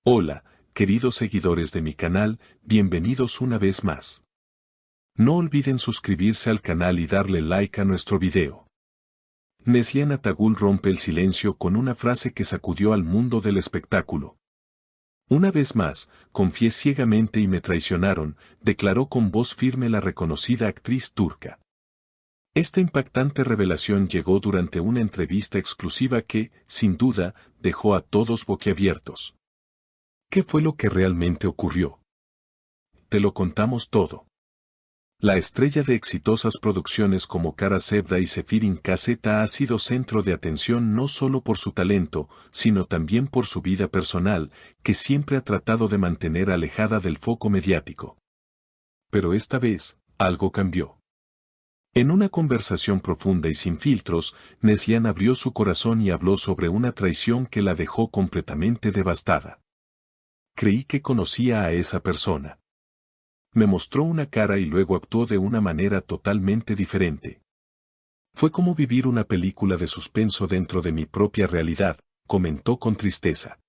Hola, queridos seguidores de mi canal, bienvenidos una vez más. No olviden suscribirse al canal y darle like a nuestro video. Neslihan Atagul rompe el silencio con una frase que sacudió al mundo del espectáculo. Una vez más, confié ciegamente y me traicionaron, declaró con voz firme la reconocida actriz turca. Esta impactante revelación llegó durante una entrevista exclusiva que, sin duda, dejó a todos boquiabiertos. ¿Qué fue lo que realmente ocurrió? Te lo contamos todo. La estrella de exitosas producciones como Kara Sevda y Sefirin Kaseta ha sido centro de atención no solo por su talento, sino también por su vida personal, que siempre ha tratado de mantener alejada del foco mediático. Pero esta vez, algo cambió. En una conversación profunda y sin filtros, Neslihan abrió su corazón y habló sobre una traición que la dejó completamente devastada. Creí que conocía a esa persona. Me mostró una cara y luego actuó de una manera totalmente diferente. Fue como vivir una película de suspenso dentro de mi propia realidad, comentó con tristeza.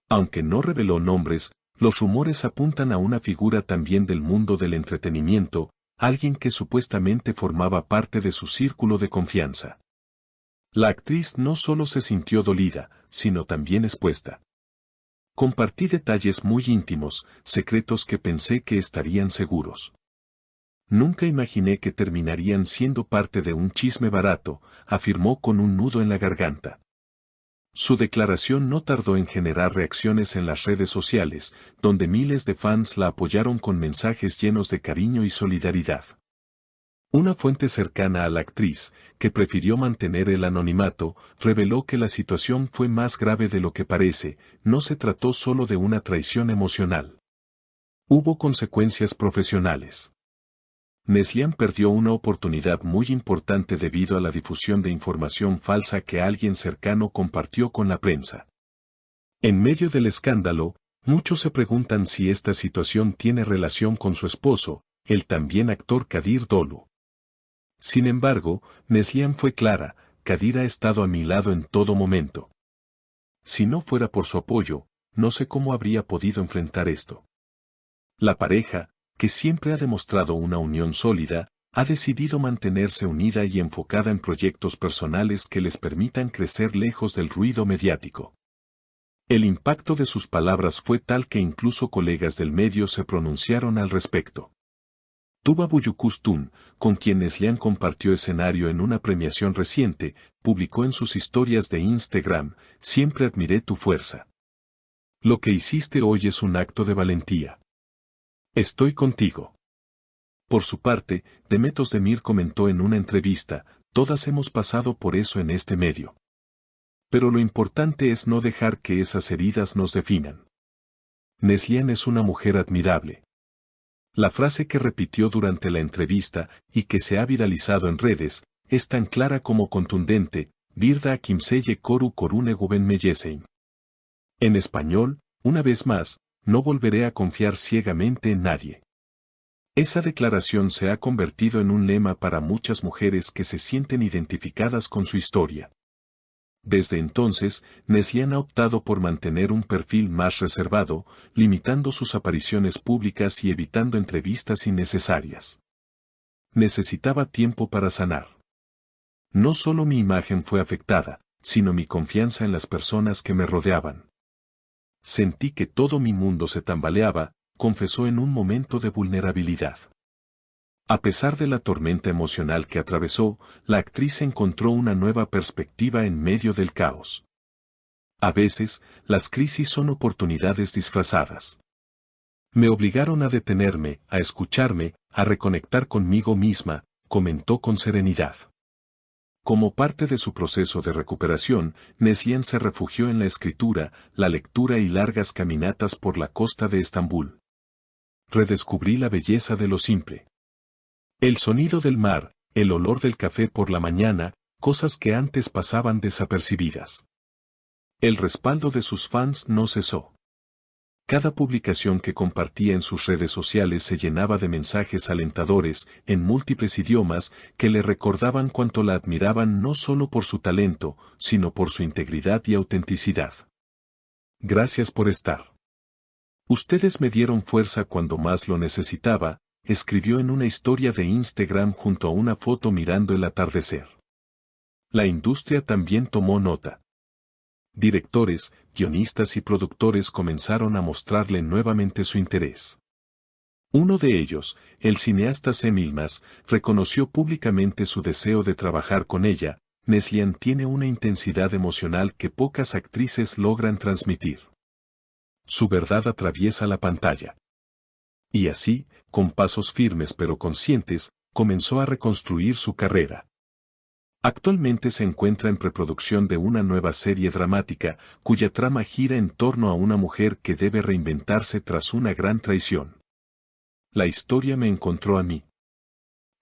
Aunque no reveló nombres, los rumores apuntan a una figura también del mundo del entretenimiento, alguien que supuestamente formaba parte de su círculo de confianza. La actriz no solo se sintió dolida, sino también expuesta. Compartí detalles muy íntimos, secretos que pensé que estarían seguros. Nunca imaginé que terminarían siendo parte de un chisme barato, afirmó con un nudo en la garganta. Su declaración no tardó en generar reacciones en las redes sociales, donde miles de fans la apoyaron con mensajes llenos de cariño y solidaridad. Una fuente cercana a la actriz, que prefirió mantener el anonimato, reveló que la situación fue más grave de lo que parece, no se trató solo de una traición emocional. Hubo consecuencias profesionales. Neslihan perdió una oportunidad muy importante debido a la difusión de información falsa que alguien cercano compartió con la prensa. En medio del escándalo, muchos se preguntan si esta situación tiene relación con su esposo, el también actor Kadir Dolu. Sin embargo, Neslihan fue clara, Kadir ha estado a mi lado en todo momento. Si no fuera por su apoyo, no sé cómo habría podido enfrentar esto. La pareja, que siempre ha demostrado una unión sólida, ha decidido mantenerse unida y enfocada en proyectos personales que les permitan crecer lejos del ruido mediático. El impacto de sus palabras fue tal que incluso colegas del medio se pronunciaron al respecto. Tuba Büyüküstün, con quien Neslihan compartió escenario en una premiación reciente, publicó en sus historias de Instagram: siempre admiré tu fuerza. Lo que hiciste hoy es un acto de valentía. Estoy contigo. Por su parte, Demet Özdemir comentó en una entrevista: todas hemos pasado por eso en este medio. Pero lo importante es no dejar que esas heridas nos definan. Neslihan es una mujer admirable. La frase que repitió durante la entrevista, y que se ha viralizado en redes, es tan clara como contundente: Birda kimseye koru korune güvenmeyesin. En español, una vez más, no volveré a confiar ciegamente en nadie. Esa declaración se ha convertido en un lema para muchas mujeres que se sienten identificadas con su historia. Desde entonces, Neslihan ha optado por mantener un perfil más reservado, limitando sus apariciones públicas y evitando entrevistas innecesarias. Necesitaba tiempo para sanar. No solo mi imagen fue afectada, sino mi confianza en las personas que me rodeaban. Sentí que todo mi mundo se tambaleaba, confesó en un momento de vulnerabilidad. A pesar de la tormenta emocional que atravesó, la actriz encontró una nueva perspectiva en medio del caos. A veces, las crisis son oportunidades disfrazadas. Me obligaron a detenerme, a escucharme, a reconectar conmigo misma, comentó con serenidad. Como parte de su proceso de recuperación, Neslihan se refugió en la escritura, la lectura y largas caminatas por la costa de Estambul. Redescubrí la belleza de lo simple. El sonido del mar, el olor del café por la mañana, cosas que antes pasaban desapercibidas. El respaldo de sus fans no cesó. Cada publicación que compartía en sus redes sociales se llenaba de mensajes alentadores, en múltiples idiomas, que le recordaban cuánto la admiraban no solo por su talento, sino por su integridad y autenticidad. Gracias por estar. Ustedes me dieron fuerza cuando más lo necesitaba, escribió en una historia de Instagram junto a una foto mirando el atardecer. La industria también tomó nota. Directores, guionistas y productores comenzaron a mostrarle nuevamente su interés. Uno de ellos, el cineasta Sam Ilmas, reconoció públicamente su deseo de trabajar con ella. Neslihan tiene una intensidad emocional que pocas actrices logran transmitir. Su verdad atraviesa la pantalla. Y así, con pasos firmes pero conscientes, comenzó a reconstruir su carrera. Actualmente se encuentra en preproducción de una nueva serie dramática, cuya trama gira en torno a una mujer que debe reinventarse tras una gran traición. La historia me encontró a mí.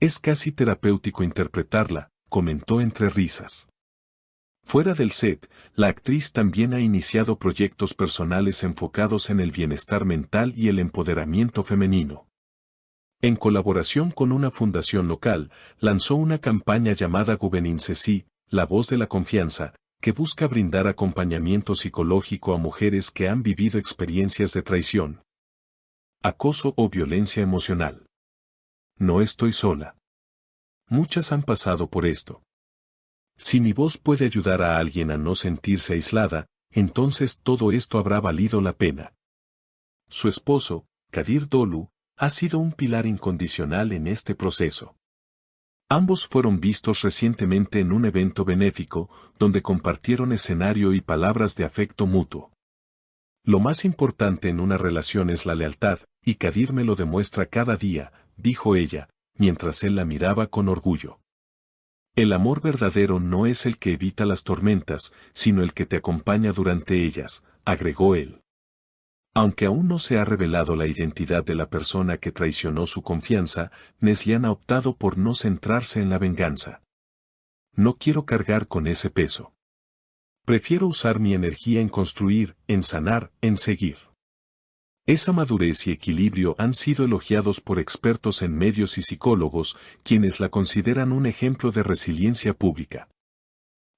Es casi terapéutico interpretarla, comentó entre risas. Fuera del set, la actriz también ha iniciado proyectos personales enfocados en el bienestar mental y el empoderamiento femenino. En colaboración con una fundación local, lanzó una campaña llamada Guvenincesi, la voz de la confianza, que busca brindar acompañamiento psicológico a mujeres que han vivido experiencias de traición, acoso o violencia emocional. No estoy sola. Muchas han pasado por esto. Si mi voz puede ayudar a alguien a no sentirse aislada, entonces todo esto habrá valido la pena. Su esposo, Kadir Dolu, ha sido un pilar incondicional en este proceso. Ambos fueron vistos recientemente en un evento benéfico, donde compartieron escenario y palabras de afecto mutuo. Lo más importante en una relación es la lealtad, y Kadir me lo demuestra cada día, dijo ella, mientras él la miraba con orgullo. El amor verdadero no es el que evita las tormentas, sino el que te acompaña durante ellas, agregó él. Aunque aún no se ha revelado la identidad de la persona que traicionó su confianza, Neslihan ha optado por no centrarse en la venganza. No quiero cargar con ese peso. Prefiero usar mi energía en construir, en sanar, en seguir. Esa madurez y equilibrio han sido elogiados por expertos en medios y psicólogos, quienes la consideran un ejemplo de resiliencia pública.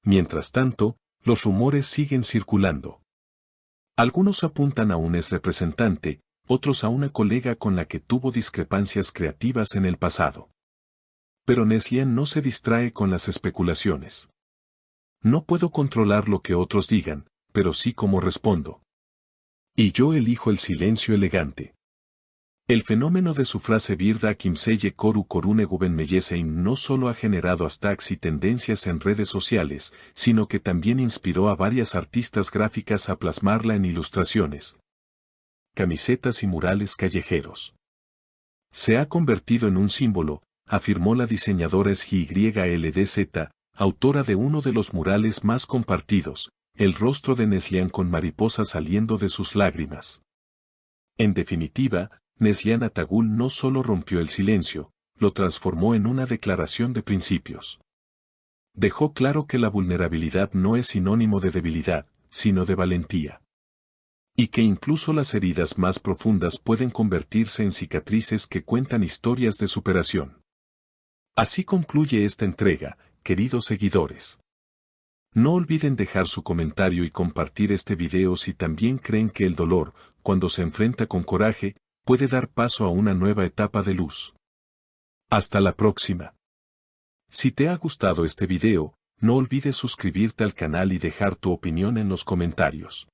Mientras tanto, los rumores siguen circulando. Algunos apuntan a un ex representante, otros a una colega con la que tuvo discrepancias creativas en el pasado. Pero Neslihan no se distrae con las especulaciones. No puedo controlar lo que otros digan, pero sí cómo respondo. Y yo elijo el silencio elegante. El fenómeno de su frase Birda Kimseye Koru Korune Guben Meyesein no solo ha generado hashtags y tendencias en redes sociales, sino que también inspiró a varias artistas gráficas a plasmarla en ilustraciones, camisetas y murales callejeros. Se ha convertido en un símbolo, afirmó la diseñadora SYLDZ, autora de uno de los murales más compartidos, el rostro de Neslihan con mariposas saliendo de sus lágrimas. En definitiva, Neslihan Atagul no solo rompió el silencio, lo transformó en una declaración de principios. Dejó claro que la vulnerabilidad no es sinónimo de debilidad, sino de valentía. Y que incluso las heridas más profundas pueden convertirse en cicatrices que cuentan historias de superación. Así concluye esta entrega, queridos seguidores. No olviden dejar su comentario y compartir este video si también creen que el dolor, cuando se enfrenta con coraje, puede dar paso a una nueva etapa de luz. Hasta la próxima. Si te ha gustado este video, no olvides suscribirte al canal y dejar tu opinión en los comentarios.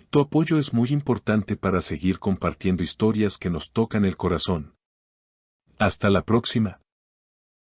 Tu apoyo es muy importante para seguir compartiendo historias que nos tocan el corazón. Hasta la próxima.